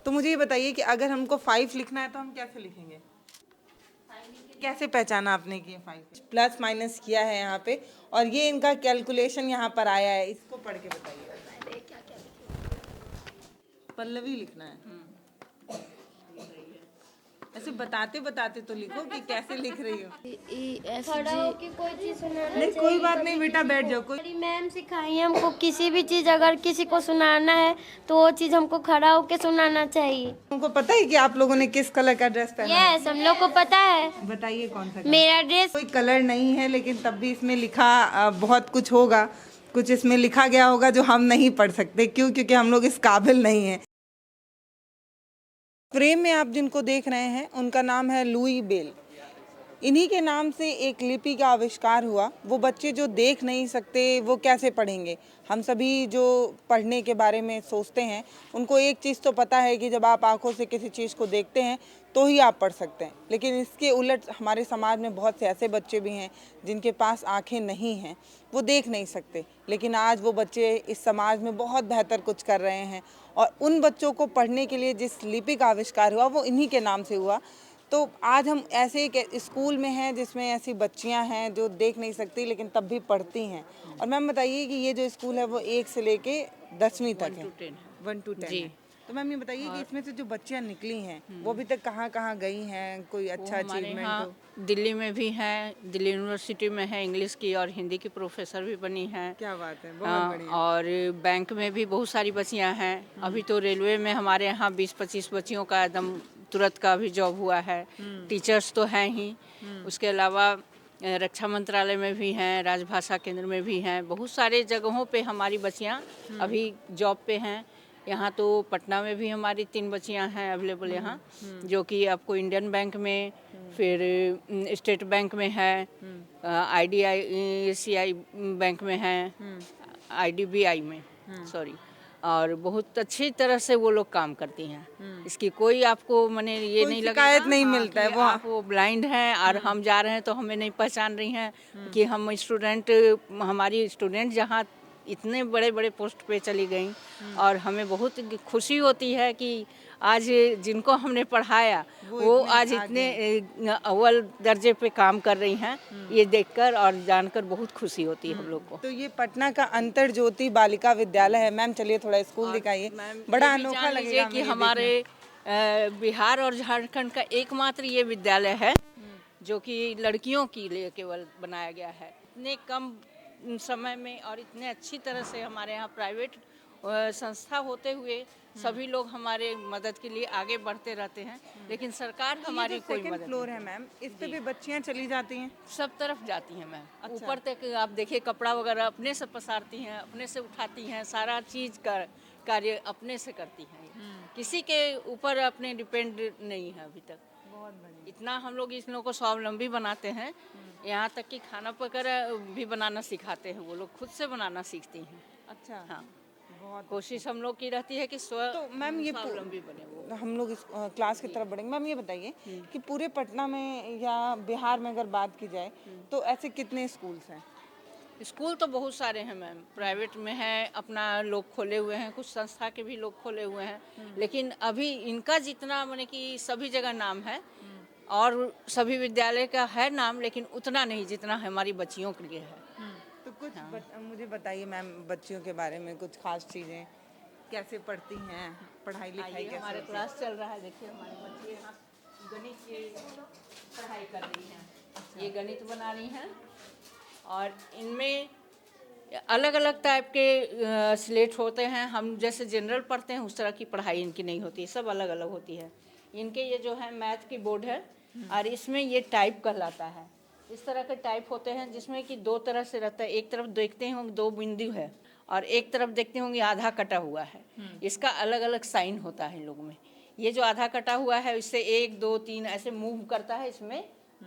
तो मुझे ये बताइए कि अगर हमको 5 लिखना है तो हम कैसे लिखेंगे? कैसे पहचाना आपने कि ये 5 प्लस माइनस किया है यहाँ पे, और ये इनका कैलकुलेशन यहाँ पर आया है, इसको पढ़ के बताइए। पल्लवी लिखना है। ऐसे बताते बताते तो लिखो कि कैसे लिख रही हो। खड़ा होके कोई चीज सुनाना नहीं चाहिए। कोई बात नहीं बेटा, बैठ जाओ। कोई हमारी मैम सिखाई है हमको, किसी भी चीज अगर किसी को सुनाना है तो वो चीज हमको खड़ा होके सुनाना चाहिए। तुमको पता है कि आप लोगों ने किस कलर का ड्रेस पहना है? यस, हम लोग को पता है। बताइए कौन सा कलर? मेरा ड्रेस कोई कलर नहीं है, लेकिन तब भी इसमें लिखा बहुत कुछ होगा। कुछ इसमें लिखा गया होगा जो हम नहीं पढ़ सकते। क्यों? क्योंकि हम लोग इस काबिल नहीं हैं। फ्रेम में आप जिनको देख रहे हैं उनका नाम है लुई बेल। इन्हीं के नाम से एक लिपि का आविष्कार हुआ। वो बच्चे जो देख नहीं सकते वो कैसे पढ़ेंगे? हम सभी जो पढ़ने के बारे में सोचते हैं उनको एक चीज़ तो पता है कि जब आप आंखों से किसी चीज़ को देखते हैं तो ही आप पढ़ सकते हैं। लेकिन इसके उलट हमारे समाज में बहुत से ऐसे बच्चे भी हैं जिनके पास आंखें नहीं हैं, वो देख नहीं सकते, लेकिन आज वो बच्चे इस समाज में बहुत बेहतर कुछ कर रहे हैं। और उन बच्चों को पढ़ने के लिए जिस लिपि का आविष्कार हुआ वो इन्हीं के नाम से हुआ। तो आज हम ऐसे एक स्कूल में हैं जिसमें ऐसी बच्चियां हैं जो देख नहीं सकती लेकिन तब भी पढ़ती हैं। और मैम बताइए कि ये जो स्कूल है वो 1 से लेके 10वीं तक है? 1 to 10 है। तो मैम ये बताइए कि इसमें से जो बच्चियां निकली हैं वो अभी तक कहाँ कहाँ गई हैं? कोई अच्छा अचीवमेंट हो? दिल्ली में भी हैं, दिल्ली यूनिवर्सिटी में है, इंग्लिश की और हिंदी की प्रोफेसर भी बनी हैं। क्या बात है, बहुत बढ़िया। और बैंक में भी बहुत सारी बच्चियां हैं। अभी तो रेलवे में हमारे यहाँ 20-25 बच्चियों का एकदम तुरंत का भी जॉब हुआ है। टीचर्स तो हैं ही, उसके अलावा रक्षा मंत्रालय में भी हैं, राजभाषा केंद्र में भी हैं। बहुत सारे जगहों पे हमारी बच्चियां अभी जॉब पे हैं। यहाँ तो पटना में भी हमारी 3 बच्चियां हैं अवेलेबल यहाँ, जो कि आपको इंडियन बैंक में, फिर स्टेट बैंक में है, IDICI बैंक में है, IDBI में, सॉरी। और बहुत अच्छी तरह से वो लोग काम करती हैं। इसकी कोई आपको माने ये नहीं लगेगा, शिकायत नहीं मिलता है। वो ब्लाइंड हैं और हम जा रहे हैं तो हमें नहीं पहचान रही हैं कि हम स्टूडेंट, हमारी स्टूडेंट जहाँ इतने बड़े बड़े पोस्ट पे चली गई। और हमें बहुत खुशी होती है कि आज जिनको हमने पढ़ाया वो आज इतने अव्वल दर्जे पे काम कर रही हैं। ये देखकर और जानकर बहुत खुशी होती है हम लोग को। तो ये पटना का अंतर ज्योति बालिका विद्यालय है। मैम चलिए थोड़ा स्कूल दिखाइए, बड़ा अनोखा लगेगा कि हमारे बिहार और झारखंड का एकमात्र ये विद्यालय है जो कि लड़कियों के लिए केवल बनाया गया है। इतने कम समय में और इतने अच्छी तरह से हमारे यहाँ प्राइवेट संस्था होते हुए सभी लोग हमारे मदद के लिए आगे बढ़ते रहते हैं, लेकिन सरकार हमारी कोई मदद फ्लोर है मैम, इस पे भी बच्चियां चली जाती हैं? सब तरफ जाती हैं मैम। ऊपर तक आप देखिए, कपड़ा वगैरह अपने से पसारती हैं, अपने से उठाती हैं, सारा चीज़ का कार्य अपने से करती हैं। किसी के ऊपर अपने डिपेंड नहीं है अभी तक। बहुत बढ़िया। इतना हम लोग इन लोगों को स्वावलंबी बनाते हैं, यहाँ तक कि खाना वगैरह भी बनाना सिखाते हैं। वो लोग खुद से बनाना सीखती हैं। अच्छा, हाँ, बहुत कोशिश हम लोग की रहती है कि तो मैम ये स्वावलंबी बने वो। हम लोग इस क्लास की तरफ बढ़ेंगे। मैम ये बताइए कि पूरे पटना में या बिहार में अगर बात की जाए तो ऐसे कितने स्कूल्स हैं? स्कूल तो बहुत सारे हैं मैम। प्राइवेट में है, अपना लोग खोले हुए हैं, कुछ संस्था के भी लोग खोले हुए हैं। लेकिन अभी इनका जितना माने कि सभी जगह नाम है और सभी विद्यालय का है नाम, लेकिन उतना नहीं जितना हमारी बच्चियों के लिए है। तो कुछ मुझे बताइए मैम, बच्चियों के बारे में कुछ खास चीज़ें, कैसे पढ़ती हैं, पढ़ाई लिखाई कैसे हमारे होती है? क्लास चल रहा है, देखिए हमारे बच्चे यहाँ गणित की पढ़ाई कर रही हैं। ये गणित बना रही हैं और इनमें अलग अलग टाइप के स्लेट होते हैं। हम जैसे जनरल पढ़ते हैं उस तरह की पढ़ाई इनकी नहीं होती, सब अलग अलग होती है। इनके ये जो है मैथ की बोर्ड है और इसमें ये टाइप कहलाता है। इस तरह के टाइप होते हैं जिसमें कि 2 तरह से रहता है। एक तरफ देखते होंगे 2 बिंदु है और एक तरफ देखते होंगे आधा कटा हुआ है। इसका अलग अलग साइन होता है इन लोगों में। ये जो आधा कटा हुआ है इससे 1 2 3 ऐसे मूव करता है। इसमें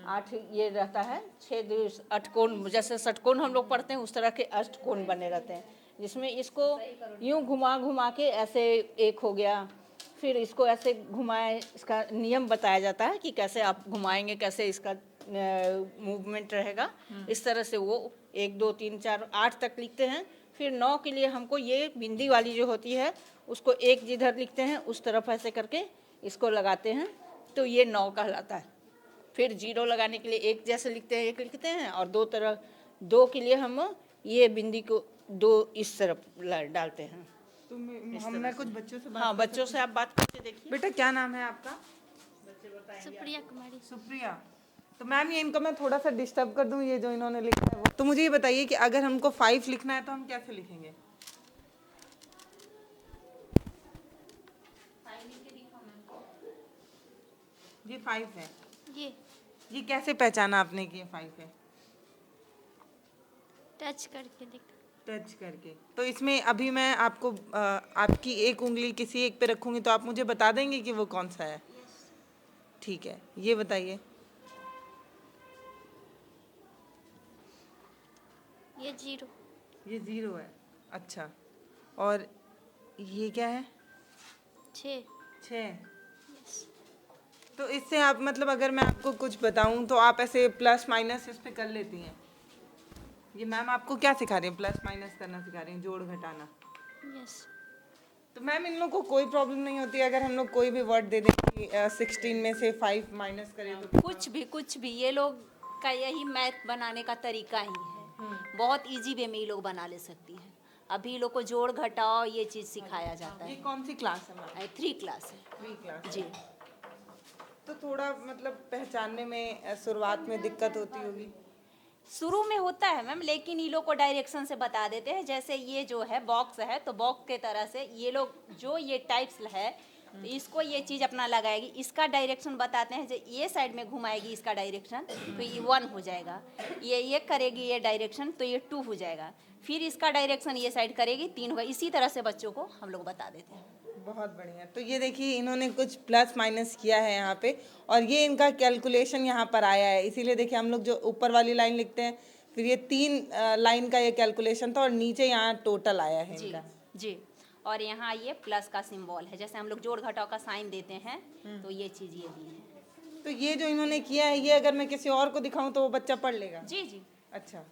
8 ये रहता है, 6 अष्टकोण, जैसे षटकोण हम लोग पढ़ते हैं उस तरह के अष्टकोण बने रहते हैं, जिसमें इसको यूं घुमा घुमा के ऐसे एक हो गया, फिर इसको ऐसे घुमाए। इसका नियम बताया जाता है कि कैसे आप घुमाएंगे, कैसे इसका मूवमेंट रहेगा। इस तरह से वो 1 2 3 4 8 तक लिखते हैं, फिर 9 के लिए हमको ये बिंदी वाली जो होती है उसको एक जिधर लिखते हैं उस तरफ ऐसे करके इसको लगाते हैं, तो ये 9 कहलाता है। फिर 0 लगाने के लिए एक जैसे लिखते हैं, एक लिखते हैं, और 2 तरफ 2 के लिए हम ये बिंदी को 2 इस तरफ डालते हैं। तो मैं कुछ बच्चों से हाँ, बच्चों से आप बात करके देखिए। बेटा क्या नाम है आपका? सुप्रिया कुमारी। सुप्रिया। तो मैम ये इनको मैं थोड़ा सा डिस्टर्ब कर दूं, ये जो इन्होंने लिखा है वो। तो मुझे ये बताइए कि अगर हमको 5 लिखना है तो हम कैसे लिखेंगे? ये 5 है। ये कैसे पहचाना आपने कि ये 5 है? टच करके दिखा। टच करके। तो इसमें अभी मैं आपको आपकी एक उंगली किसी एक पे रखूंगी तो आप मुझे बता देंगे कि वो कौन सा है? ठीक है, ये बताइए। ये 0। ये 0 है। अच्छा, और ये क्या है? 6। 6। तो इससे आप मतलब अगर मैं आपको कुछ बताऊं तो आप ऐसे प्लस माइनस इस पे कर लेती हैं? ये मैम आपको क्या सिखा रही हैं? प्लस माइनस करना सिखा रही हैं, जोड़ घटाना। यस। तो मैम इन लोग को कोई प्रॉब्लम नहीं होती अगर हम लोग कोई भी वर्ड दे दें कि 16 में से 5 माइनस करें तो? कुछ भी ये लोग का यही मैथ बनाने का तरीका ही है। बहुत इजी वे में ये लोग बना ले सकती हैं। अभी लोग को जोड़ घटाओ ये चीज़ सिखाया जाता ये है। कौन सी क्लास है मैम? 3 क्लास है 3 क्लास। जी। तो थोड़ा मतलब पहचानने में शुरुआत में दिक्कत होती होगी? शुरू में होता है मैम, लेकिन ये लोग को डायरेक्शन से बता देते हैं। जैसे ये जो है बॉक्स है, तो बॉक्स के तरह से ये लोग जो ये टाइप्स है तो इसको ये चीज़ अपना लगाएगी, इसका डायरेक्शन बताते हैं। जो ये साइड में घुमाएगी इसका डायरेक्शन तो ये 1 हो जाएगा, ये करेगी ये डायरेक्शन तो ये 2 हो जाएगा, फिर इसका डायरेक्शन ये साइड करेगी 3 होगा। इसी तरह से बच्चों को हम लोग बता देते हैं। बहुत बढ़िया। तो ये देखिए इन्होंने कुछ प्लस माइनस किया है यहाँ पे, और ये इनका कैलकुलेशन यहाँ पर आया है। इसीलिए देखिए हम लोग जो ऊपर वाली लाइन लिखते हैं, फिर ये 3 लाइन का ये कैलकुलेशन था, और नीचे यहाँ टोटल आया है जी इनका। जी। और यहाँ ये प्लस का सिंबल है, जैसे हम लोग जोड़ घटाव का साइन देते हैं तो ये चीज़ ये दी है। तो ये जो इन्होंने किया है, ये अगर मैं किसी और को दिखाऊं तो वो बच्चा पढ़ लेगा? जी जी। अच्छा,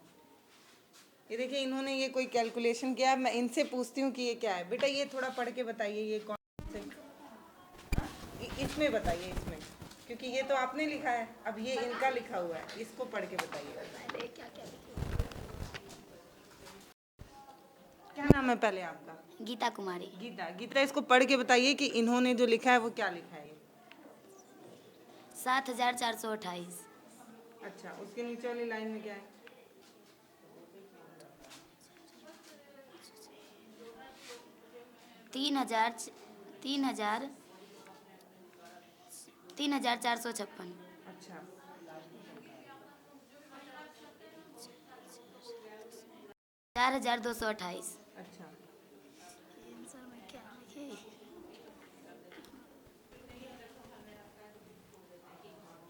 ये देखिए इन्होंने ये कोई कैलकुलेशन किया है। मैं इनसे पूछती हूँ कि ये क्या है। बेटा ये थोड़ा पढ़ के बताइए, ये कौन से इसमें बताइए, इसमें, क्योंकि ये तो आपने लिखा है, अब ये इनका लिखा हुआ है, इसको पढ़ के बताइए। क्या नाम है पहले आपका? गीता कुमारी। गीता। गीता, इसको पढ़ के बताइए कि इन्होंने जो लिखा है वो क्या लिखा है? 7428। अच्छा, उसके नीचे वाली लाइन में क्या है? 3456। अच्छा, 4228। अच्छा, आंसर में क्या लिखे?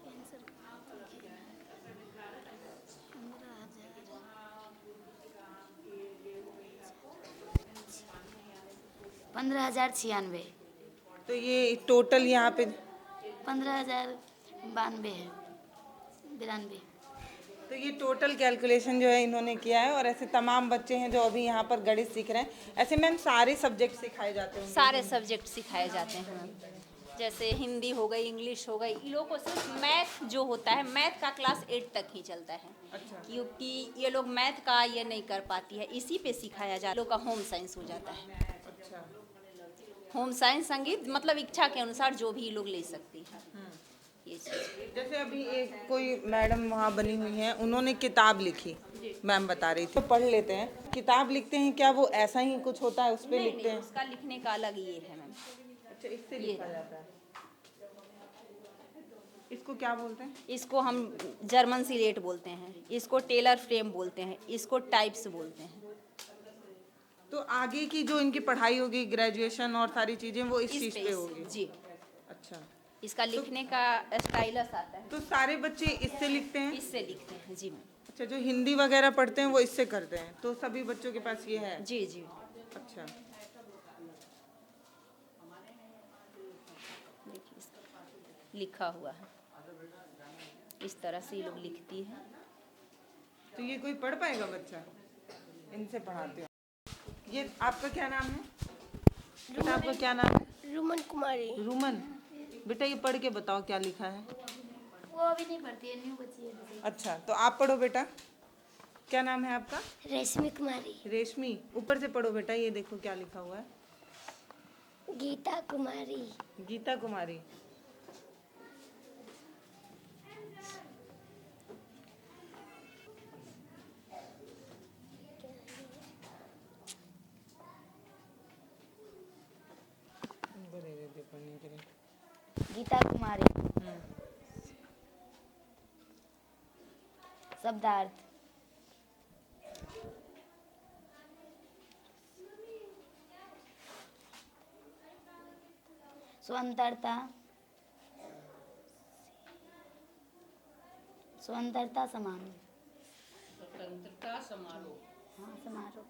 आंसर 15,096। तो ये टोटल यहाँ पे 15,092 है। 92। तो ये टोटल कैलकुलेशन जो है इन्होंने किया है। और ऐसे तमाम बच्चे हैं जो अभी यहाँ पर गणित सीख रहे हैं। ऐसे मैम सारे सब्जेक्ट सिखाए जाते हैं? सारे सब्जेक्ट सिखाए जाते हैं, जैसे हिंदी हो गई, इंग्लिश हो गई। इन लोगों को सिर्फ मैथ जो होता है, मैथ का क्लास 8 तक ही चलता है। अच्छा, क्योंकि ये लोग मैथ का ये नहीं कर पाती है, इसी पे सिखाया जाता है। लोग का होम साइंस हो जाता है। अच्छा, होम साइंस संगीत मतलब इच्छा के अनुसार जो भी लोग ले सकती है ये चीज़। जैसे अभी एक कोई मैडम वहाँ बनी हुई हैं, उन्होंने किताब लिखी, मैम बता रही थी, तो पढ़ लेते हैं। किताब लिखते हैं, क्या वो ऐसा ही कुछ होता है, उस पर लिखते हैं? उसका लिखने का अलग ये है मैम। अच्छा, इससे लिखा जाता है। इसको क्या बोलते हैं? इसको हम जर्मन सिलेट बोलते हैं, इसको टेलर फ्रेम बोलते हैं, इसको टाइप्स बोलते हैं। तो आगे की जो इनकी पढ़ाई होगी, ग्रेजुएशन और सारी चीजें, वो इस चीज पे पे होगी? जी। अच्छा, इसका लिखने का स्टाइलस आता है, तो सारे बच्चे इससे लिखते हैं? इससे लिखते हैं जी मैम। अच्छा, जो हिंदी वगैरह पढ़ते हैं वो इससे करते हैं, तो सभी बच्चों के पास ये है? जी जी। अच्छा, देखिए इसका लिखा हुआ है, इस तरह से ये लोग लिखती है। तो ये कोई पढ़ पाएगा बच्चा? इनसे पढ़ाते हो? ये आपका क्या नाम है बेटा? आपका क्या नाम है? रुमन कुमारी। रुमन। बेटा ये पढ़ के बताओ क्या लिखा है। वो अभी नहीं पढ़ती है, न्यू बच्ची है। अच्छा तो आप पढ़ो बेटा, क्या नाम है आपका? रेशमी कुमारी। रेशमी। ऊपर से पढ़ो बेटा, ये देखो क्या लिखा हुआ है। गीता कुमारी। गीता कुमारी। पढ़ने के लिए। गीता कुमारी। शब्दार्थ। स्वतंत्रता। स्वतंत्रता समारोह। स्वतंत्रता समारोह। हाँ, समारोह।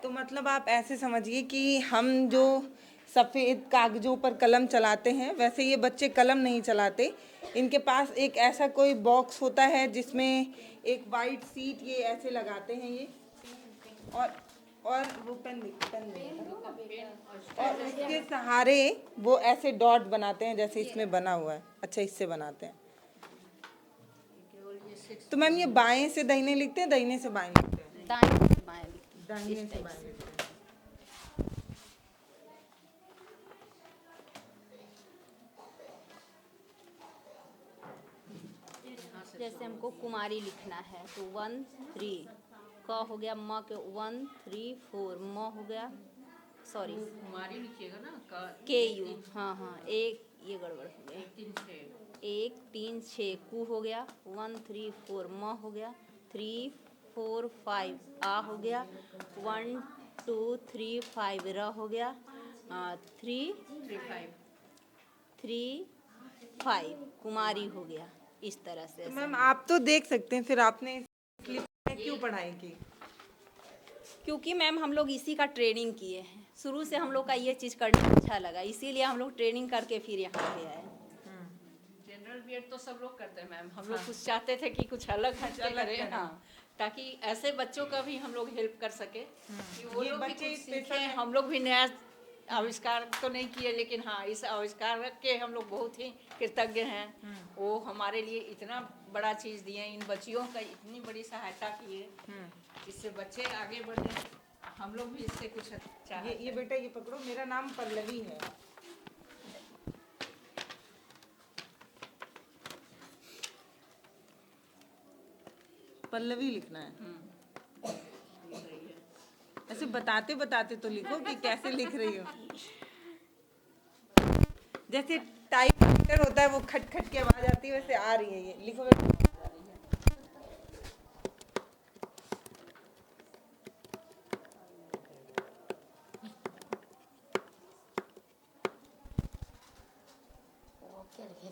तो मतलब आप ऐसे समझिए कि हम जो सफ़ेद कागजों पर कलम चलाते हैं वैसे ये बच्चे कलम नहीं चलाते। इनके पास एक ऐसा कोई बॉक्स होता है जिसमें एक वाइट सीट ये ऐसे लगाते हैं ये, और वो पेन और उसके सहारे वो ऐसे डॉट बनाते हैं जैसे इसमें बना हुआ है। अच्छा इससे बनाते हैं। तो मैम ये बाएं से दाहिने लिखते हैं, दाहिने से बाएं लिखते हैं? दाएं से बाएं लिखते हैं, दाहिने इस से टाइप बाएं से। लिखते हैं। जैसे हमको कुमारी लिखना है तो 1 3 क हो गया, म के 1 3 4, म हो गया, सॉरी कुमारी लिखिएगा ना का के यू, हाँ हाँ, एक ये गड़बड़ हो गया, 1 3 6 1 3 6 कू हो गया, 1 3 4 म हो गया, 3 4 5 आ हो गया, 1 2 3 5 र हो गया, 3 5 कुमारी हो गया। इस तरह से तो मैम आप तो देख सकते हैं, फिर आपने इस क्लिप में क्यों पढ़ाई की? क्योंकि मैम हम लोग इसी का ट्रेनिंग किए हैं, शुरू से हम लोग का ये चीज़ करना अच्छा लगा, इसीलिए हम लोग ट्रेनिंग करके फिर यहाँ पे आए। जनरल बीएड तो सब लोग करते हैं मैम, हम लोग कुछ चाहते थे कि कुछ अलग हटके करें, हाँ, ताकि ऐसे बच्चों का भी हम लोग हेल्प कर सके कि वो ये लोग भी बच्चे कुछ स्पेशल सीखें। हैं। हम लोग भी नया आविष्कार तो नहीं किए, लेकिन हाँ इस आविष्कार के हम लोग बहुत ही कृतज्ञ हैं। वो हमारे लिए इतना बड़ा चीज़ दिए, इन बच्चियों का इतनी बड़ी सहायता किए, इससे बच्चे आगे बढ़े, हम लोग भी इससे कुछ अच्छा। ये बेटा ये पकड़ो, मेरा नाम पल्लवी है। पल्लवी लिखना है। ऐसे बताते बताते तो लिखो कि कैसे लिख रही हो। जैसे टाइप राइटर होता है वो खट खट की आवाज आती है, वैसे आ रही है, ये लिखो बेटा।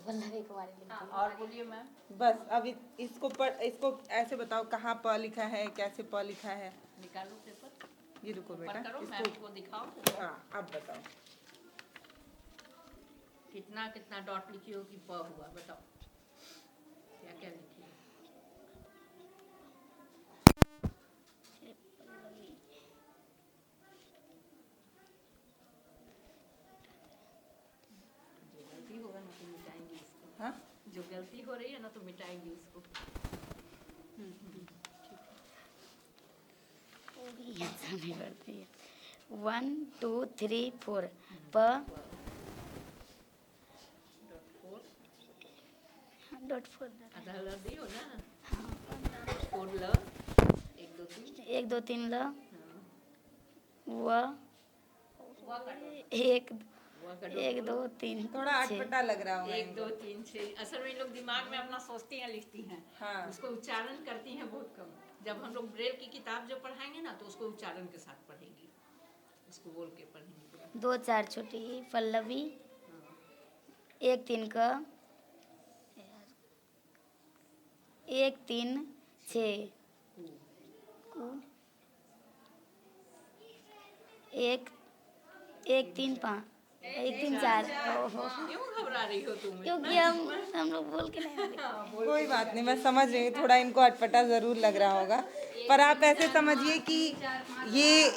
पल्लवी कुमारी लिखती हाँ, और बोलिए मैम। बस अब इसको ऐसे बताओ कहाँ प लिखा है, कैसे प लिखा है। निकालो पेपर, ये रुको बेटा, पर करो, मैम इसको को दिखाओ हाँ अब बताओ। कितना कितना डॉट लिखी हो कि प हुआ, बताओ क्या क्या लिखी है। जो गलती होगा ना तो मिटाएंगे इसको, हाँ जो गलती हो रही है ना तो मिटाएंगे इसको। नहीं पड़ती है। 1 2 3 4 प डॉट 4 .4 आधा लदी हो ना, 4 ल 1 2 3 1 2 3 ल व हुआ का 1 हुआ का 1 2 3 थोड़ा अटपटा लग रहा होगा 1 2 3 6। असल में लोग दिमाग में अपना सोचती हैं, लिखती हैं, हाँ। उसको उच्चारण करती हैं बहुत कम। जब हम लोग ब्रेल की किताब जो पढ़ाएंगे ना तो उसको उच्चारण के साथ पढ़ेंगे, उसको बोल के पढ़ेंगे। 2 4 छोटी पल्लवी 1 3 क 1 3 6 1 1 3 5 तीन चार। ओहो, क्यों घबरा रही हो तुम? क्योंकि हम लोग बोल के नहीं आते। कोई बात नहीं, मैं समझ रही हूँ, थोड़ा इनको अटपटा ज़रूर लग रहा होगा, पर आप ऐसे समझिए कि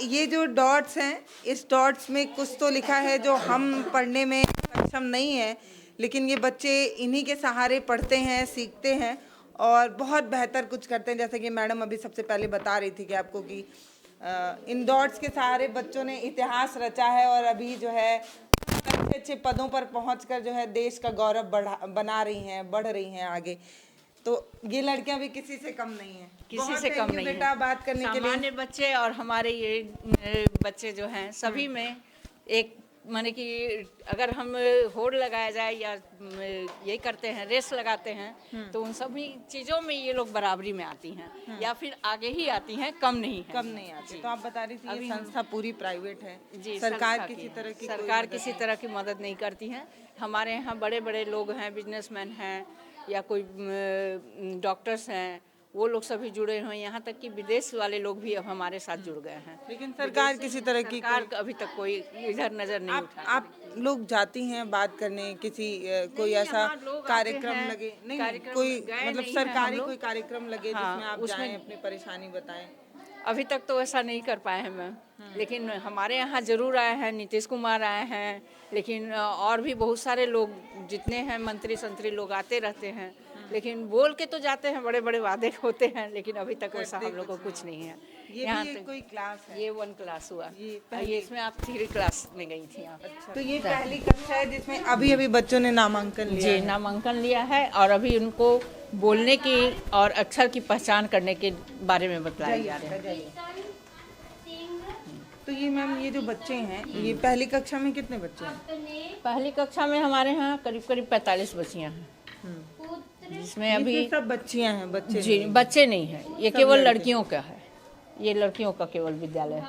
ये जो डॉट्स हैं, इस डॉट्स में कुछ तो लिखा है जो हम पढ़ने में सक्षम नहीं है, लेकिन ये बच्चे इन्हीं के सहारे पढ़ते हैं, सीखते हैं और बहुत बेहतर कुछ करते हैं। जैसे कि मैडम अभी सबसे पहले बता रही थी कि आपको कि इन डॉट्स के सहारे बच्चों ने इतिहास रचा है और अभी जो है अच्छे अच्छे पदों पर पहुंचकर जो है देश का गौरव बना रही हैं, बढ़ रही हैं आगे। तो ये लड़कियां भी किसी से कम नहीं है, किसी से कम नहीं बेटा है। बात करने के लिए। सामान्य बच्चे और हमारे ये बच्चे जो हैं सभी में एक माने कि अगर हम होड़ लगाया जाए या यही करते हैं, रेस लगाते हैं, तो उन सभी चीज़ों में ये लोग बराबरी में आती हैं या फिर आगे ही आती हैं, कम नहीं है। कम नहीं आती। तो आप बता रही थी ये संस्था पूरी प्राइवेट है, जी, सरकार संस्था किसी की तरह की सरकार किसी तरह की मदद नहीं करती है। हमारे यहाँ बड़े बड़े लोग हैं, बिजनेसमैन हैं या कोई डॉक्टर्स हैं, वो लोग सभी जुड़े हुए हैं। यहाँ तक कि विदेश वाले लोग भी अब हमारे साथ जुड़ गए हैं, लेकिन सरकार किसी तरह की सरकार अभी तक कोई इधर नजर नहीं उठा। आप लोग जाती हैं बात करने किसी कोई ऐसा यहाँ लोग आते कार्यक्रम हैं, लगे नहीं, कार्यक्रम कोई गए मतलब नहीं हैं हम सरकारी लोग। कोई कार्यक्रम लगे हाँ, जिसमें आप उसमें- जाएं, अपनी परेशानी बताएं? अभी तक तो ऐसा नहीं कर पाए हैं मैम, लेकिन हमारे यहाँ जरूर आए हैं, नीतीश कुमार आए हैं, लेकिन और भी बहुत सारे लोग जितने हैं मंत्री संतरी लोग आते रहते हैं, लेकिन बोल के तो जाते हैं, बड़े बड़े वादे होते हैं, लेकिन अभी तक वैसा हम लोग को कुछ नहीं है। ये यहाँ भी एक तक कोई क्लास है? ये 1 क्लास हुआ, ये ये इसमें आप 3 क्लास में गई थी आप। तो ये पहली कक्षा है जिसमें अभी अभी बच्चों ने नामांकन लिया जी है। नामांकन लिया है और अभी उनको बोलने की और अक्षर की पहचान करने के बारे में बताया जा रहा है। तो ये मैम ये जो बच्चे हैं, ये पहली कक्षा में कितने बच्चे हैं? पहली कक्षा में हमारे यहाँ करीब करीब 45 बच्चियाँ हैं, जिसमें अभी ये सब बच्चियां हैं, बच्चे जी बच्चे नहीं है, ये केवल लड़कियों का है, ये लड़कियों का केवल विद्यालय है।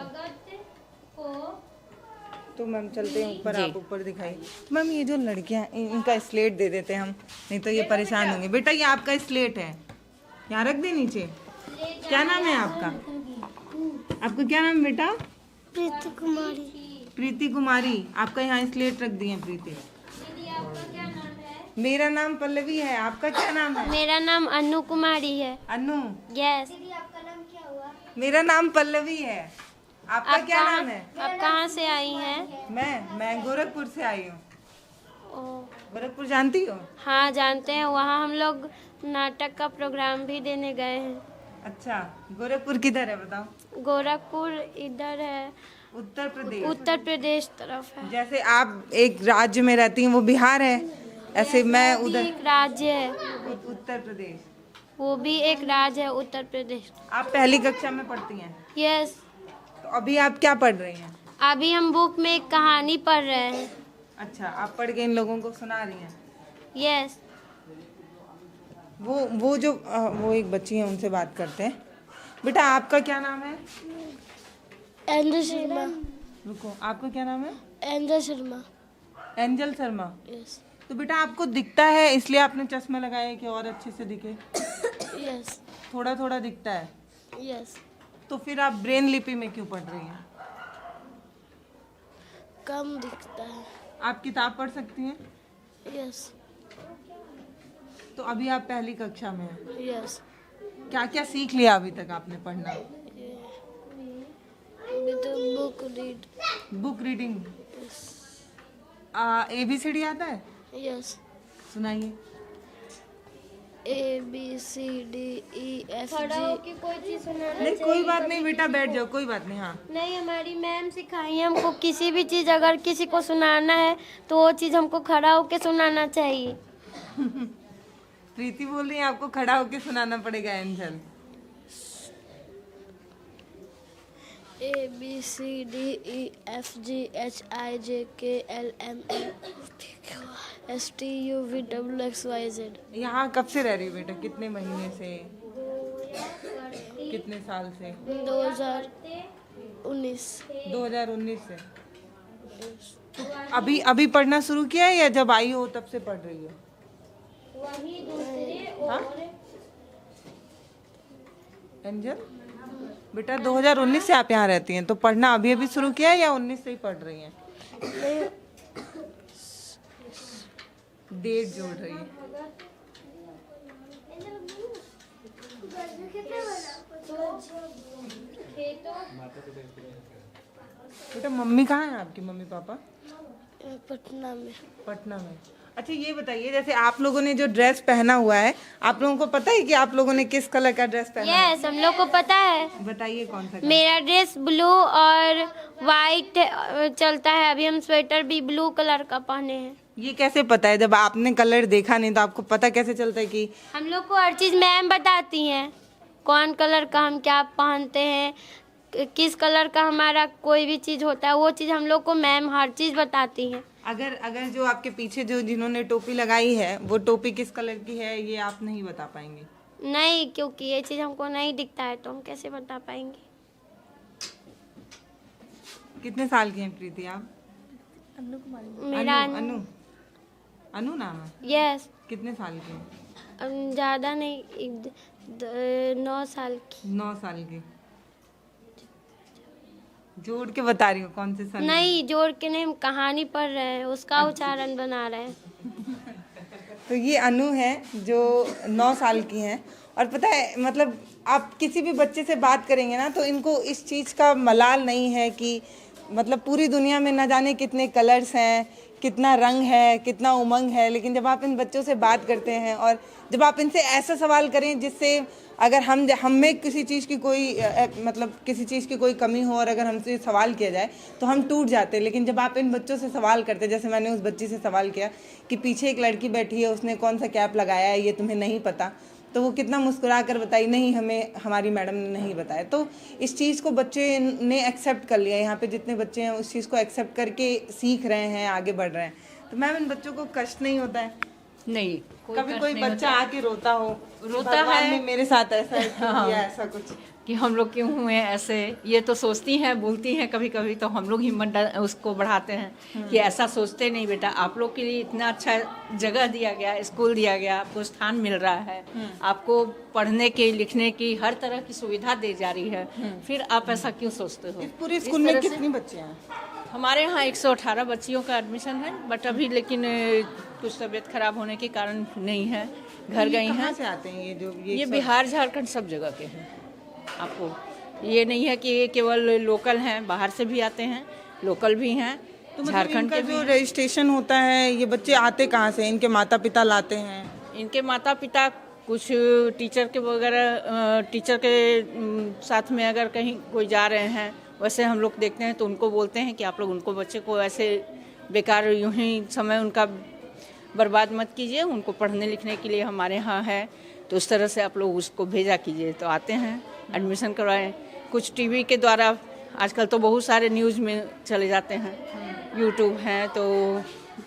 तो मैम चलते हैं ऊपर, जी। आप ऊपर दिखाइए। मैम ये जो लड़कियां इनका स्लेट दे देते हैं हम, नहीं तो ये परेशान होंगे। बेटा ये आपका स्लेट है, यहाँ रख दे नीचे। क्या नाम है आपका? आपका क्या नाम है बेटा? प्रीति कुमारी। प्रीति कुमारी। आपका यहाँ स्लेट रख दिए प्रीति। मेरा नाम पल्लवी है, आपका क्या नाम है? मेरा नाम अनु कुमारी है। अनु। यस। मेरा नाम पल्लवी है, आपका क्या नाम है? आप कहाँ से आई हैं? मैं गोरखपुर से आई हूँ। ओ, गोरखपुर जानती हो? हाँ जानते हैं, वहाँ हम लोग नाटक का प्रोग्राम भी देने गए हैं। अच्छा, गोरखपुर किधर है बताओ? गोरखपुर इधर है, उत्तर प्रदेश। उत्तर प्रदेश तरफ है। जैसे आप एक राज्य में रहती हैं वो बिहार है, ऐसे मैं वो भी उधर एक राज्य है, उत्तर प्रदेश। वो भी एक राज्य है उत्तर प्रदेश। आप पहली कक्षा में पढ़ती हैं, यस। तो अभी आप क्या पढ़ रही हैं? अभी हम बुक में एक कहानी पढ़ रहे हैं। अच्छा, आप पढ़ के इन लोगों को सुना रही हैं। यस। वो जो वो एक बच्ची है, उनसे बात करते हैं। बेटा आपका क्या नाम है? एंजल शर्मा। रुको, आपका क्या नाम है? Angel Sharma. Angel Sharma. Yes. तो बेटा आपको दिखता है इसलिए आपने चश्मा लगाया है कि और अच्छे से दिखे? यस। थोड़ा थोड़ा दिखता है, यस। तो फिर आप ब्रेन लिपि में क्यों पढ़ रही हैं? कम दिखता है। आप किताब पढ़ सकती हैं? यस। तो अभी आप पहली कक्षा में हैं, यस। क्या क्या सीख लिया अभी तक आपने पढ़ना? With book read. Book reading. ABCD आता है? यस। सुनाइए। ABCDEFG। कोई चीज सुनाना नहीं कोई बात नहीं बेटा, बैठ जाओ, कोई बात नहीं। हाँ नहीं, हमारी मैम सिखाई है हमको, किसी भी चीज अगर किसी को सुनाना है तो वो चीज हमको खड़ा होके सुनाना चाहिए। प्रीति बोल रही है आपको खड़ा होके सुनाना पड़ेगा एंजल। ABCDEFGHIJKLMNOPQRSTUVWXYZ। यहाँ कब से रह रही हो बेटा? कितने महीने से, कितने साल से? 2019। 2019 से। तो अभी पढ़ना शुरू किया है या जब आई हो तब से पढ़ रही हो? हाँ? एंजल बेटा 2019 से आप यहाँ रहती हैं, तो पढ़ना अभी अभी शुरू किया है या 19 से ही पढ़ रही हैं? डेट जोड़ रही है। बेटा मम्मी कहाँ है आपकी, मम्मी पापा? पटना में। पटना में। अच्छा ये बताइए, जैसे आप लोगों ने जो ड्रेस पहना हुआ है, आप लोगों को पता है कि आप लोगों ने किस कलर का ड्रेस पहना है? यस, हम लोग को पता है। बताइए कौन सा? मेरा ड्रेस ब्लू और वाइट चलता है। अभी हम स्वेटर भी ब्लू कलर का पहने हैं। ये कैसे पता है? जब आपने कलर देखा नहीं तो आपको पता कैसे चलता है कि? हम लोग को हर चीज़ मैम बताती हैं, कौन कलर का हम क्या पहनते हैं, किस कलर का हमारा कोई भी चीज़ होता है, वो चीज़ हम लोग को मैम हर चीज़ बताती हैं। अगर अगर जो आपके पीछे जो जिन्होंने टोपी लगाई है वो टोपी किस कलर की है, ये आप नहीं बता पाएंगे? नहीं, क्योंकि ये चीज़ हमको नहीं दिखता है तो हम कैसे बता पाएंगे। कितने साल की हैं प्रीति आप? मेरा अनु अनु नाम है? यस, कितने साल की हैं? ज़्यादा नहीं, 9 साल की। 9 साल की। जोड़ के बता रही हूँ कौन से साल? नहीं, जोड़ के नहीं, हम कहानी पढ़ रहे हैं, उसका उच्चारण बना रहे हैं। तो ये अनु है जो 9 साल की हैं। और पता है मतलब आप किसी भी बच्चे से बात करेंगे ना तो इनको इस चीज़ का मलाल नहीं है कि मतलब पूरी दुनिया में न जाने कितने कलर्स हैं, कितना रंग है, कितना उमंग है, लेकिन जब आप इन बच्चों से बात करते हैं और जब आप इनसे ऐसा सवाल करें जिससे अगर हम में किसी चीज़ की कोई मतलब किसी चीज़ की कोई कमी हो और अगर हमसे सवाल किया जाए तो हम टूट जाते हैं, लेकिन जब आप इन बच्चों से सवाल करते हैं, जैसे मैंने उस बच्ची से सवाल किया कि पीछे एक लड़की बैठी है, उसने कौन सा कैप लगाया है ये तुम्हें नहीं पता, तो वो कितना मुस्कुरा कर बताई नहीं हमें हमारी मैडम ने नहीं बताया। तो इस चीज़ को बच्चे ने एक्सेप्ट कर लिया। यहाँ पे जितने बच्चे हैं उस चीज़ को एक्सेप्ट करके सीख रहे हैं, आगे बढ़ रहे हैं। तो मैम इन बच्चों को कष्ट नहीं होता है? नहीं, कभी कोई बच्चा आके रोता हो, रोता भगवान है। ने मेरे साथ ऐसा किया, ऐसा कुछ कि हम लोग क्यों हुए ऐसे, ये तो सोचती हैं, बोलती हैं कभी कभी, तो हम लोग हिम्मत उसको बढ़ाते हैं कि ऐसा सोचते नहीं बेटा, आप लोग के लिए इतना अच्छा जगह दिया गया, स्कूल दिया गया, आपको स्थान मिल रहा है, आपको पढ़ने की लिखने की हर तरह की सुविधा दी जा रही है, फिर आप ऐसा क्यों सोचते हो? इस पूरे स्कूल में कितनी बच्चे हैं? हमारे यहाँ 118 बच्चियों का एडमिशन है, बट अभी लेकिन कुछ तबीयत खराब होने के कारण नहीं है, घर गई हैं। कहाँ से आते हैं ये जो ये बिहार झारखंड सब जगह के हैं। आपको ये नहीं है कि ये केवल लोकल हैं, बाहर से भी आते हैं, लोकल भी हैं, तो मतलब झारखंड के जो रजिस्ट्रेशन होता है ये बच्चे आते कहाँ से? इनके माता पिता लाते हैं? इनके माता पिता कुछ टीचर के वगैरह, टीचर के साथ में अगर कहीं कोई जा रहे हैं, वैसे हम लोग देखते हैं तो उनको बोलते हैं कि आप लोग उनको बच्चे को ऐसे बेकार यूं ही समय उनका बर्बाद मत कीजिए, उनको पढ़ने लिखने के लिए हमारे यहाँ है, तो उस तरह से आप लोग उसको भेजा कीजिए। तो आते हैं, एडमिशन करवाएं। कुछ टीवी के द्वारा आजकल तो बहुत सारे न्यूज़ में चले जाते हैं, यूट्यूब हैं तो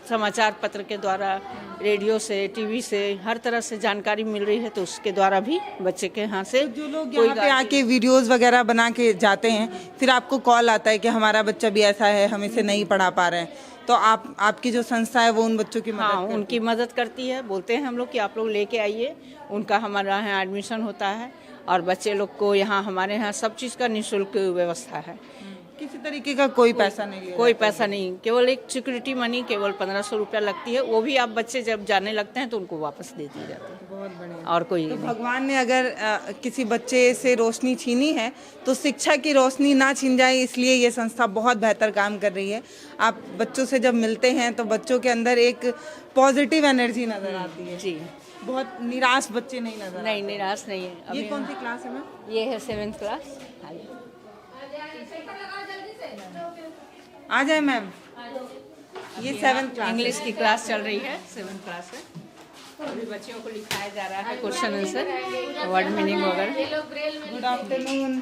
समाचार पत्र के द्वारा, रेडियो से, टीवी से हर तरह से जानकारी मिल रही है, तो उसके द्वारा भी बच्चे के यहाँ से जो लोग यहाँ पे आके वीडियोस वगैरह बना के जाते हैं, फिर आपको कॉल आता है कि हमारा बच्चा भी ऐसा है, हम इसे नहीं पढ़ा पा रहे हैं, तो आपकी जो संस्था है वो उन बच्चों की मदद करती है? उनकी मदद करती है। बोलते हैं हम लोग कि आप लोग लेके आइए, उनका हमारे यहाँ एडमिशन होता है और बच्चे लोग को यहाँ हमारे यहाँ सब चीज़ का निःशुल्क व्यवस्था है। किसी तरीके का कोई पैसा नहीं लिया? कोई पैसा नहीं, केवल एक सिक्योरिटी मनी केवल 1500 रुपया लगती है, वो भी आप बच्चे जब जाने लगते हैं तो उनको वापस दे दी जाती है। बहुत बढ़िया। और कोई तो नहीं। भगवान ने अगर किसी बच्चे से रोशनी छीनी है तो शिक्षा की रोशनी ना छीन जाए, इसलिए ये संस्था बहुत बेहतर काम कर रही है। आप बच्चों से जब मिलते हैं तो बच्चों के अंदर एक पॉजिटिव एनर्जी नजर आती है। जी, बहुत निराश बच्चे नहीं नजर नहीं निराश नहीं है। आते। ये कौन सी क्लास है मैम? ये है 7th क्लास। आ जाए मैम, ये 7th क्लास इंग्लिश की क्लास चल रही है, 7th क्लास है। अभी बच्चों को लिखाया जा रहा है क्वेश्चन आंसर, वर्ड मीनिंग वगैरह। गुड आफ्टरनून,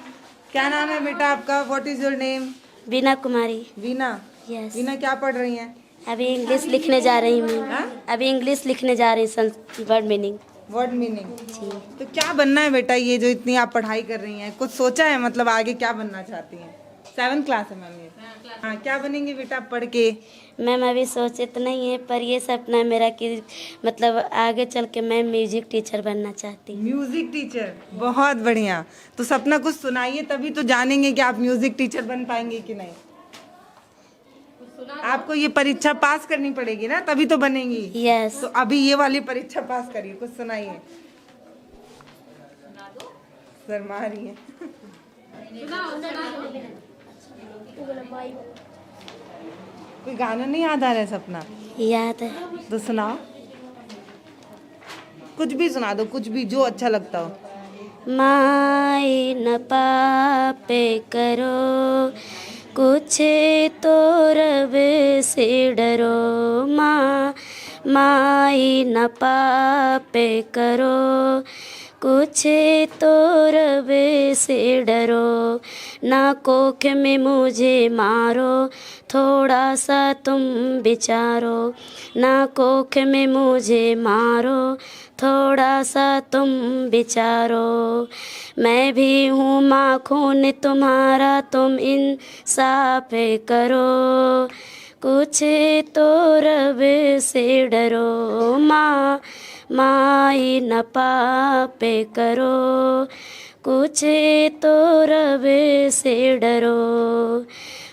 क्या नाम है बेटा आपका? What is your name? Beena Kumari. Veena. Yes. Veena क्या पढ़ रही हैं? अभी इंग्लिश लिखने जा रही हूँ। अभी इंग्लिश लिखने जा रही हूँ, वर्ड मीनिंग। Word meaning. तो क्या बनना है बेटा, ये जो इतनी आप पढ़ाई कर रही हैं, कुछ सोचा है मतलब आगे क्या बनना चाहती हैं? 7th क्लास है मैम ये। हाँ, क्या बनेंगे बेटा पढ़ के? मैम अभी सोचे तो नहीं है, पर ये सपना है मेरा कि मतलब आगे चल के मैं म्यूजिक टीचर बनना चाहती हूँ। म्यूजिक टीचर, बहुत बढ़िया। तो सपना कुछ सुनाइए, तभी तो जानेंगे कि आप म्यूजिक टीचर बन पाएंगे कि नहीं। आपको ये परीक्षा पास करनी पड़ेगी ना, तभी तो बनेंगी। यस। तो अभी ये वाली परीक्षा पास करिए, कुछ सुनाइए। शर्मा रही है। कोई गाना नहीं याद आ रहा है सपना? याद है। तो सुनाओ, कुछ भी सुना दो, कुछ भी जो अच्छा लगता हो। माई न पापे करो, कुछ तो रब से डरो। माई न पापे करो, कुछ तो रब से डरो। ना कोख में मुझे मारो, थोड़ा सा तुम विचारो। ना कोख में मुझे मारो, थोड़ा सा तुम विचारो। मैं भी हूँ माँ खून तुम्हारा, तुम इंसाफ करो। कुछ तो रब से डरो। माई न पापे करो, कुछ तो रब से डरो।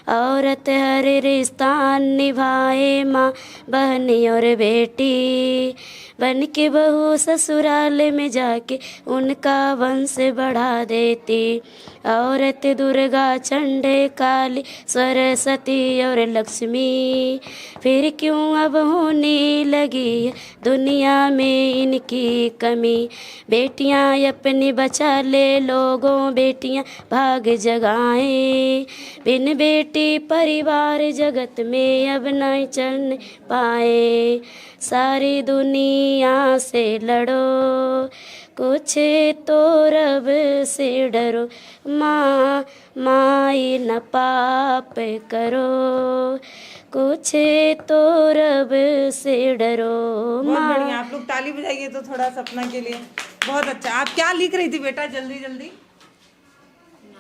औरत हर रिश्ता निभाए, माँ बहनी और बेटी। बन के बहू ससुराल में जाके उनका वंश बढ़ा देती। औरत दुर्गा चंडे काली सरस्वती और लक्ष्मी, फिर क्यों अब होने लगी है दुनिया में इनकी कमी। बेटियां अपनी बचा ले लोगों, बेटियां भाग जगाएं। बिन बेटी परिवार जगत में अब नहीं चल पाए। सारी दुनिया से लड़ो, कुछ तो रब से डरो। माई न पाप करो, कुछ तो रब से डरो। बहुत बढ़िया, आप लोग ताली बजाइए तो थोड़ा सपना के लिए। बहुत अच्छा। आप क्या लिख रही थी बेटा, जल्दी जल्दी?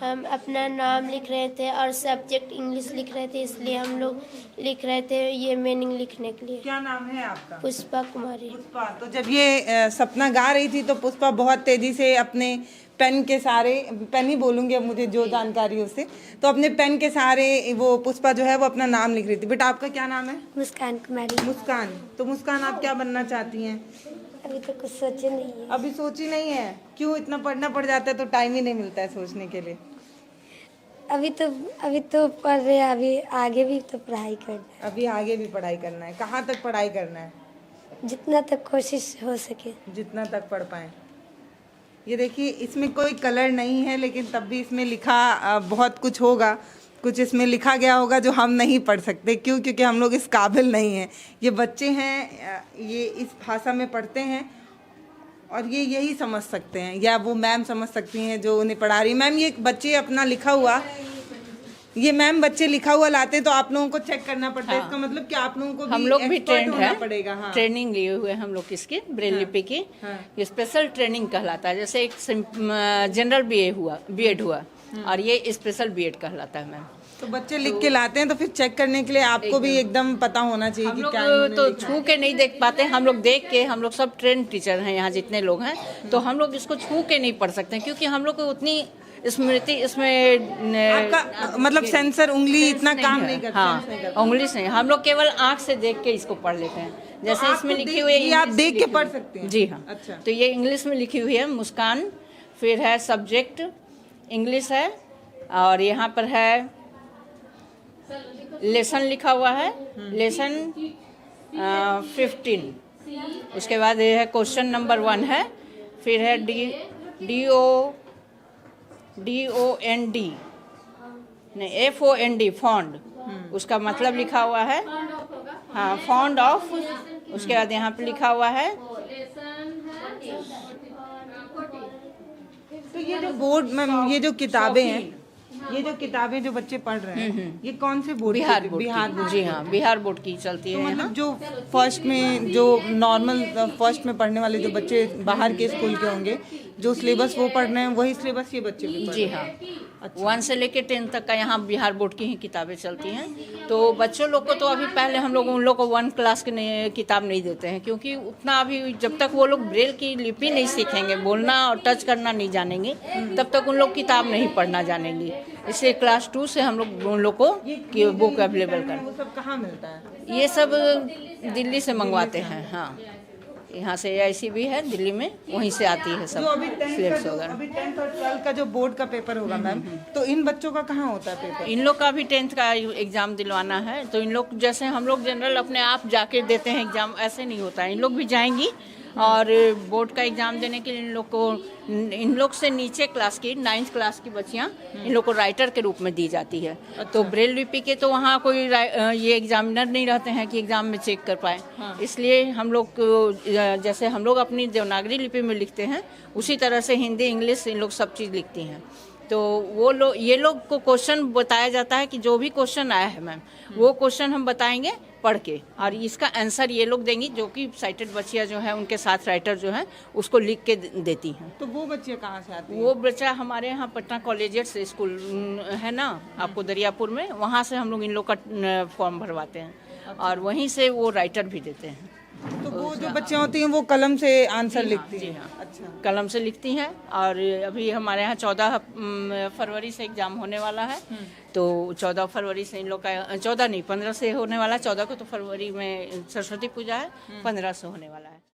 हम अपना नाम लिख रहे थे और सब्जेक्ट इंग्लिश लिख रहे थे, इसलिए हम लोग लिख रहे थे ये मीनिंग लिखने के लिए। क्या नाम है आपका? पुष्पा कुमारी। पुष्पा। तो जब ये सपना गा रही थी तो पुष्पा बहुत तेजी से अपने पेन के सहारे, पेन ही बोलूंगी अब मुझे जो जानकारी उससे, तो अपने पेन के सहारे वो पुष्पा जो है वो अपना नाम लिख रही थी। बेटा आपका क्या नाम है? मुस्कान कुमारी। मुस्कान। तो मुस्कान आप क्या बनना चाहती हैं? अभी तो कुछ सोचे नहीं है। अभी सोची नहीं है? क्यों? इतना पढ़ना पड़ जाता है तो टाइम ही नहीं मिलता है सोचने के लिए। अभी तो पढ़ रहे हैं, अभी आगे भी तो पढ़ाई करना अभी आगे भी पढ़ाई करना है। कहाँ तक पढ़ाई करना है? है, जितना तक कोशिश हो सके। जितना तक पढ़ पाए। ये देखिए, इसमें कोई कलर नहीं है, लेकिन तब भी इसमें लिखा बहुत कुछ होगा। कुछ इसमें लिखा गया होगा जो हम नहीं पढ़ सकते। क्यों? क्योंकि हम लोग इस काबिल नहीं हैं। ये बच्चे हैं, ये इस भाषा में पढ़ते हैं और ये यही समझ सकते हैं, या वो मैम समझ सकती हैं जो उन्हें पढ़ा रही। मैम, ये बच्चे अपना लिखा हुआ, ये मैम बच्चे लिखा हुआ लाते हैं तो आप लोगों को चेक करना पड़ता है। इसका मतलब कि आप लोगों को भी हम लोग भी एक्सपर्ट ट्रेंड होना है, पड़ेगा। हाँ। ट्रेनिंग लिए हुए हम लोग इसकी ब्रेल लिपि की। ये स्पेशल ट्रेनिंग कहलाता है। जैसे एक जनरल बीएड हुआ और ये स्पेशल बीएड कहलाता है मैम। तो बच्चे लिख के लाते हैं तो फिर चेक करने के लिए आपको भी एकदम पता होना चाहिए हम कि लोग क्या इन्होंने तो लिखा है। छू के नहीं देख पाते, हम लोग देख के, हम लोग सब ट्रेन टीचर हैं यहाँ जितने लोग हैं, तो हम लोग इसको छू के नहीं पढ़ सकते क्योंकि हम लोग को उतनी स्मृति इसमें आपका मतलब सेंसर उंगली इतना काम नहीं करता। हाँ, उंगली से हम लोग केवल आँख से देख के इसको पढ़ लेते हैं। जैसे तो इसमें आपको लिखी हुई है, आप देख के पढ़ सकते हैं? जी हाँ। अच्छा। तो ये इंग्लिश में लिखी हुई है मुस्कान, फिर है सब्जेक्ट इंग्लिश है, और यहाँ पर है लेसन लिखा हुआ है, लेसन 15। उसके बाद ये है क्वेश्चन नंबर 1 है, फिर है DOND नहीं FOND फॉन्ड, उसका मतलब लिखा हुआ है। हाँ, फॉन्ड ऑफ। उसके बाद यहाँ पे लिखा हुआ है तो ये जो बोर्ड में ये जो किताबें हैं, ये जो किताबें जो बच्चे पढ़ रहे हैं, ये कौन से बोर्ड? बिहार बोर्ड की। जी हाँ, बिहार बोर्ड की चलती तो है मतलब यहाँ। जो फर्स्ट में, जो नॉर्मल फर्स्ट में पढ़ने वाले जो बच्चे बाहर के स्कूल के होंगे, जो सिलेबस वो पढ़ रहे हैं वही सिलेबस ये बच्चे भी पढ़ जी रहे हैं? हाँ, 1 से लेके 10 तक का यहाँ बिहार बोर्ड की ही किताबें चलती हैं। तो बच्चों लोग को तो अभी पहले हम लोग उन लोग को 1 क्लास की किताब नहीं देते हैं, क्योंकि उतना अभी जब तक वो लोग ब्रेल की लिपि नहीं सीखेंगे, बोलना और टच करना नहीं जानेंगे, तब तक उन लोग किताब नहीं पढ़ना जानेंगे। इसलिए क्लास 2 से हम लोग उन लोग को बुक अवेलेबल कर। वो सब कहाँ मिलता है? ये सब दिल्ली से मंगवाते हैं। हाँ, यहाँ से AIC भी है दिल्ली में, वहीं से आती है सब जो अभी 10th सिलेबस का वगैरह। अभी 10th और 12th का जो बोर्ड का पेपर होगा मैम, तो इन बच्चों का कहाँ होता है पेपर? इन लोग का भी 10th का एग्ज़ाम दिलवाना है, तो इन लोग जैसे हम लोग जनरल अपने आप जाके देते हैं एग्ज़ाम, ऐसे नहीं होता है। इन लोग भी जाएंगी और बोर्ड का एग्ज़ाम देने के लिए इन लोग से नीचे क्लास की 9th क्लास की बच्चियाँ इन लोग को राइटर के रूप में दी जाती है। तो ब्रेल लिपि के तो वहाँ कोई ये एग्जामिनर नहीं रहते हैं कि एग्ज़ाम में चेक कर पाए। इसलिए हम लोग जैसे हम लोग अपनी देवनागरी लिपि में लिखते हैं, उसी तरह से हिंदी इंग्लिश इन लोग सब चीज़ लिखती हैं। तो वो लोग ये लोग को क्वेश्चन बताया जाता है कि जो भी क्वेश्चन आया है मैम, वो क्वेश्चन हम बताएंगे पढ़ के, और इसका आंसर ये लोग देंगी, जो कि साइटेड बच्चियाँ जो है उनके साथ राइटर जो है उसको लिख के देती हैं। तो वो बच्चे कहाँ से आते हैं? वो बच्चा हमारे यहाँ पटना कॉलेजिएट से स्कूल है ना आपको दरियापुर में, वहाँ से हम लोग इन लोग का फॉर्म भरवाते हैं और वहीं से वो राइटर भी देते हैं। तो वो जो बच्चियाँ होती हैं वो कलम से आंसर लिखती जी हैं? हाँ, अच्छा। कलम से लिखती हैं। और अभी हमारे यहाँ 14 फरवरी से एग्ज़ाम होने वाला है, तो 14 फरवरी से इन लोग का 14 नहीं 15 से होने वाला है। 14 को तो फरवरी में सरस्वती पूजा है, 15 से होने वाला है।